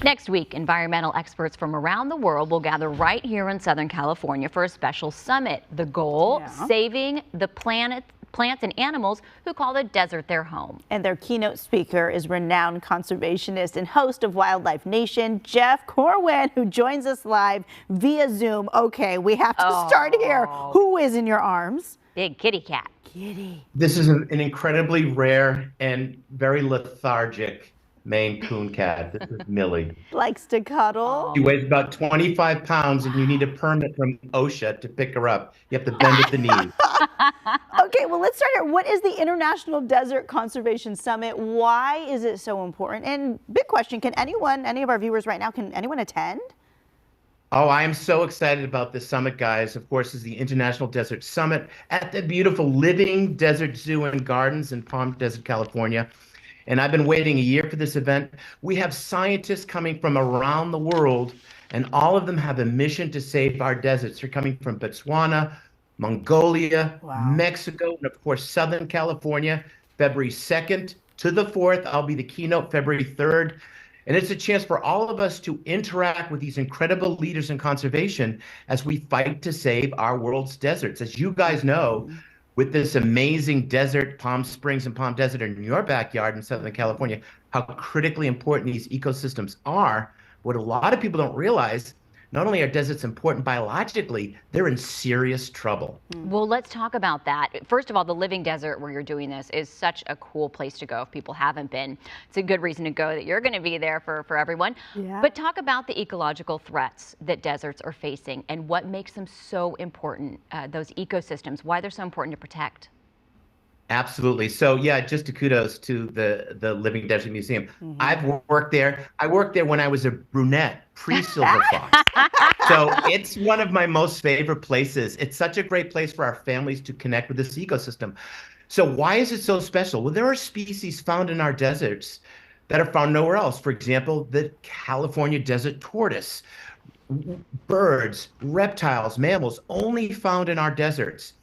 Next week, environmental experts from around the world will gather right here in Southern California for a special summit. The goal, saving the planet, plants and animals who call the desert their home. And their keynote speaker is renowned conservationist and host of Wildlife Nation, Jeff Corwin, who joins us live via Zoom. Okay, we have to start here. Who is in your arms? Big kitty cat. Kitty. This is an incredibly rare and very lethargic Maine Coon cat. This is Millie. Likes to cuddle. She weighs about 25 pounds, and you need a permit from OSHA to pick her up. You have to bend at the knees. Okay, well, let's start here. What is the International Desert Conservation Summit? Why is it so important? And big question, can anyone, any of our viewers right now, can anyone attend? Oh, I am so excited about this summit, guys. Of course, is the International Desert Summit at the beautiful Living Desert Zoo and Gardens in Palm Desert, California. And I've been waiting a year for this event. We have scientists coming from around the world, and all of them have a mission to save our deserts. They're coming from Botswana, Mongolia, Mexico, and of course, Southern California, February 2nd to the 4th. I'll be the keynote February 3rd. And it's a chance for all of us to interact with these incredible leaders in conservation as we fight to save our world's deserts. As you guys know, with this amazing desert, Palm Springs and Palm Desert in your backyard in Southern California, how critically important these ecosystems are. What a lot of people don't realize, not only are deserts important biologically, they're in serious trouble. Well, let's talk about that. First of all, the Living Desert where you're doing this is such a cool place to go if people haven't been. It's a good reason to go that you're going to be there for everyone. But talk about the ecological threats that deserts are facing and what makes them so important, those ecosystems, why they're so important to protect. Absolutely. So yeah, just a kudos to the Living Desert Museum. I've worked there. I worked there when I was a brunette, pre-Silver Fox. So it's one of my most favorite places. It's such a great place for our families to connect with this ecosystem. So why is it so special? Well, there are species found in our deserts that are found nowhere else. For example, the California desert tortoise, birds, reptiles, mammals, only found in our deserts.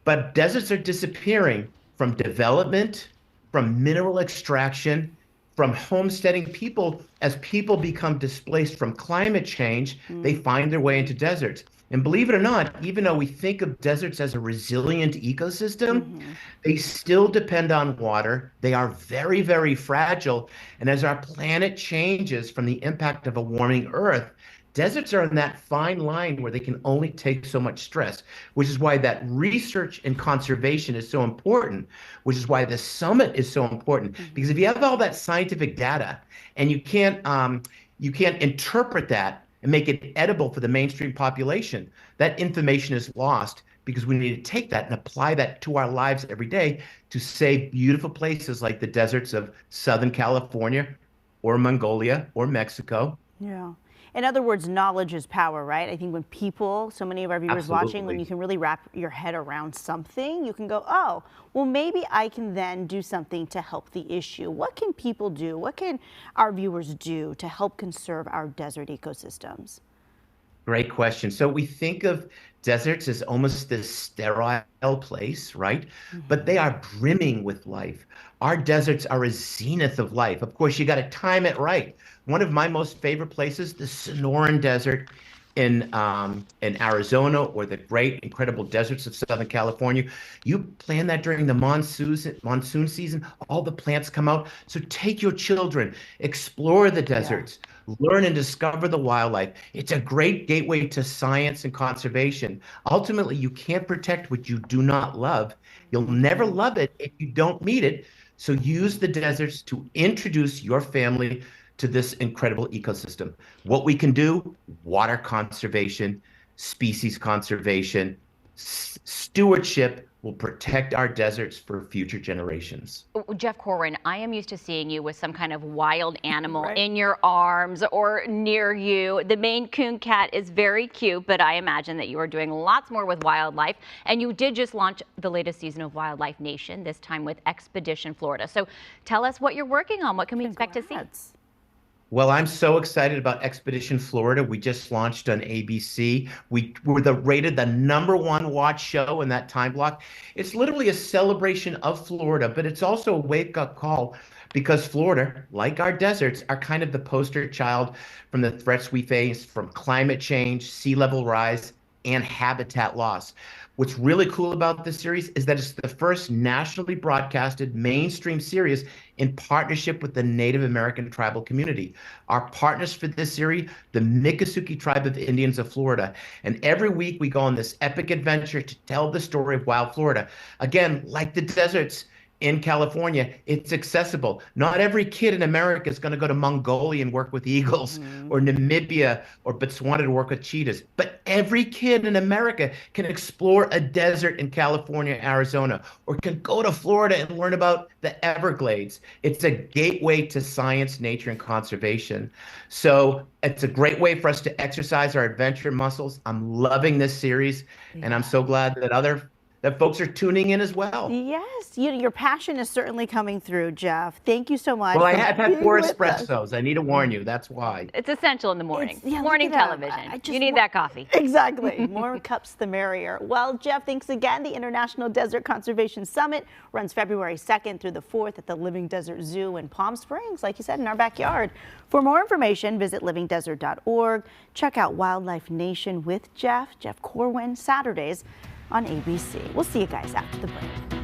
But deserts are disappearing from development, from mineral extraction, from homesteading. People, as people become displaced from climate change, they find their way into deserts. And believe it or not, even though we think of deserts as a resilient ecosystem, they still depend on water. They are very, very fragile. And as our planet changes from the impact of a warming Earth, deserts are in that fine line where they can only take so much stress, which is why that research and conservation is so important, which is why the summit is so important. Because if you have all that scientific data and you can't interpret that and make it edible for the mainstream population, that information is lost, because we need to take that and apply that to our lives every day to save beautiful places like the deserts of Southern California or Mongolia or Mexico. Yeah. In other words, knowledge is power, right? I think when people, so many of our viewers watching, when you can really wrap your head around something, you can go, oh, well, maybe I can then do something to help the issue. What can people do? What can our viewers do to help conserve our desert ecosystems? Great question. So we think of deserts as almost this sterile place, right? But they are brimming with life. Our deserts are a zenith of life. Of course, you got to time it right. One of my most favorite places, the Sonoran Desert in Arizona, or the great, incredible deserts of Southern California. You plant that during the monsoon season, all the plants come out. So take your children, explore the deserts, learn and discover the wildlife. It's a great gateway to science and conservation. Ultimately, you can't protect what you do not love. You'll never love it if you don't meet it. So use the deserts to introduce your family to this incredible ecosystem. What we can do: water conservation, species conservation, stewardship will protect our deserts for future generations. Jeff Corwin, I am used to seeing you with some kind of wild animal in your arms or near you. The Maine Coon cat is very cute, but I imagine that you are doing lots more with wildlife. And you did just launch the latest season of Wildlife Nation, this time with Expedition Florida. So tell us what you're working on. What can we expect to see? Well, I'm so excited about Expedition Florida. We just launched on ABC. We were rated the #1 watch show in that time block. It's literally a celebration of Florida, but it's also a wake-up call because Florida, like our deserts, are kind of the poster child from the threats we face from climate change, sea level rise, and habitat loss. What's really cool about this series is that it's the first nationally broadcasted mainstream series in partnership with the Native American tribal community. Our partners for this series, the Miccosukee Tribe of Indians of Florida. And every week we go on this epic adventure to tell the story of wild Florida. Again, like the deserts in California, it's accessible. Not every kid in America is going to go to Mongolia and work with eagles, or Namibia or Botswana to work with cheetahs. But every kid in America can explore a desert in California, Arizona, or can go to Florida and learn about the Everglades. It's a gateway to science, nature, and conservation. So it's a great way for us to exercise our adventure muscles. I'm loving this series, and I'm so glad that folks are tuning in as well. Yes, your passion is certainly coming through, Jeff. Thank you so much. Well, I've had 4 espressos. I need to warn you. That's why. It's essential in the morning. Yeah, morning television. You need that coffee. Exactly. More cups, the merrier. Well, Jeff, thanks again. The International Desert Conservation Summit runs February 2nd through the 4th at the Living Desert Zoo in Palm Springs, like you said, in our backyard. For more information, visit livingdesert.org. Check out Wildlife Nation with Jeff Corwin, Saturdays on ABC. We'll see you guys after the break.